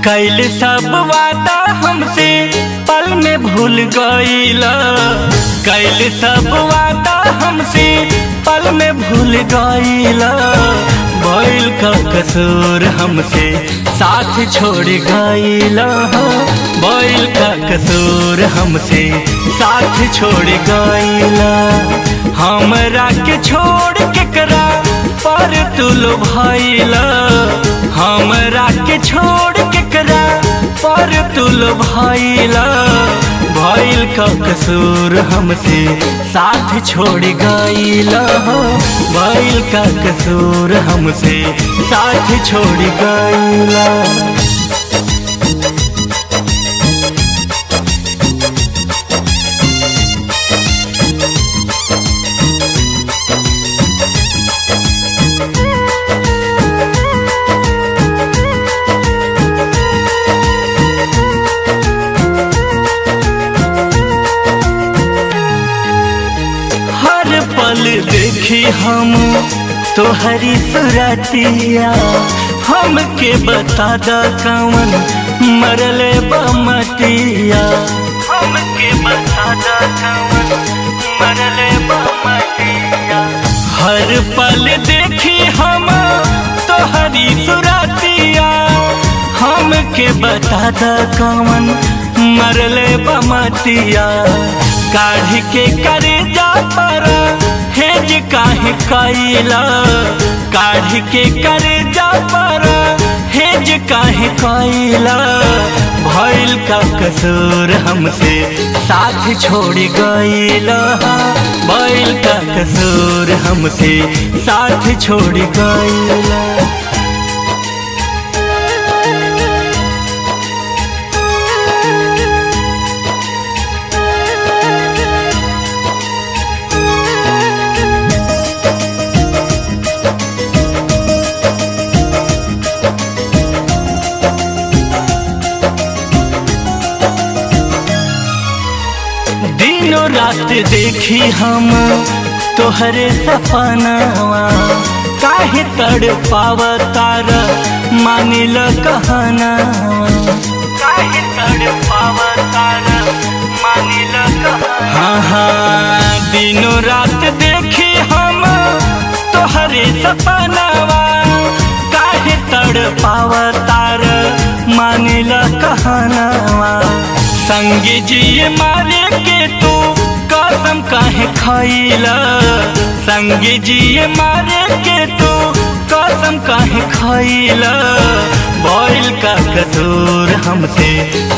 कैल सब वादा हमसे पल में भूल गईला। कैल सब वादा हमसे पल में भूल गईला। भइल का कसूर हमसे साथ छोड़ गईला। भइल का कसूर हमसे साथ छोड़ गईला। हमरा के छोड़ के करा पर तू लुभाइला। हमरा के छोड़ के करा पर तू लुभाइला। भइल का कसूर हमसे साथ छोड़ गईला। भइल का कसूर हमसे साथ छोड़ गईला। पल देखी हम तोहरी सुरतिया। हमके बता दा कौन मरले बमतिया। हमके बता दा कौन मरले बमतिया। हर पल देखी हम तोहरी सुरतिया। हमके बता दा कौन मरले बमतिया। काढ़ के करे जा पर हेज काहे कैला। काढ़ के करे जा पर हेज काहे कैला। भइल का कसूर हमसे साथ छोड़ गईला। भइल का कसूर हमसे साथ छोड़ गईला। दिनों रात देखी हम तोहरे सपनावा। काहे तड़ पावतार मानिल कहनावा। काहे तड़ पावतार मानिल कहनावा। हाँ हाँ दिनों रात देखी हम तोहरे सपनावा। काहे तड़ पावतार मानिल कहनावा। संगी जी मारे के तू कसम काहे खइला। संगी जी मारे के तू कसम काहे खइला। भइल का कसूर हमसे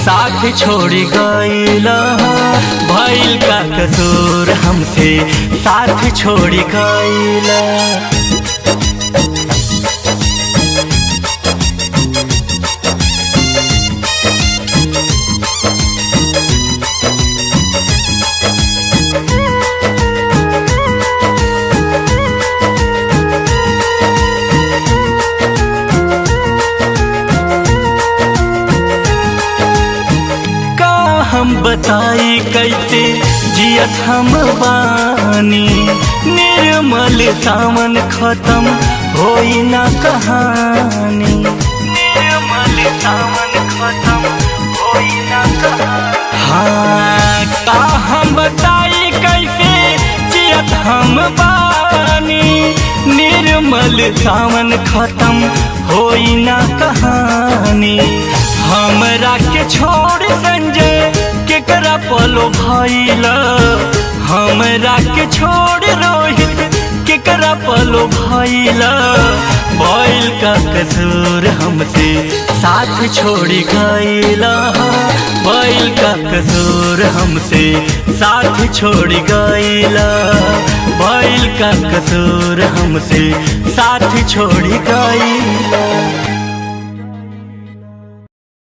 साथ छोड़ गईला। भइल का कसूर हमसे साथ छोड़ गईला। हम बताई कैसे जियत हम बानी। निर्मल सावन खत्म होई ना कहानी। निर्मल सावन खत्म होई ना कहानी। हाँ का हम बताई कैसे जियत हम बानी। निर्मल सावन खत्म होई ना कहानी। हमरा के छोड़ संजय केकरा पलो भइला। हमरा के छोड़ रोहित केकरा पलो भइला। भइल का कसूर हमसे साथ छोड़ गईला। भइल का कसूर हमसे साथ छोड़ गईला। भइल का कसूर हमसे साथ छोड़ गईला।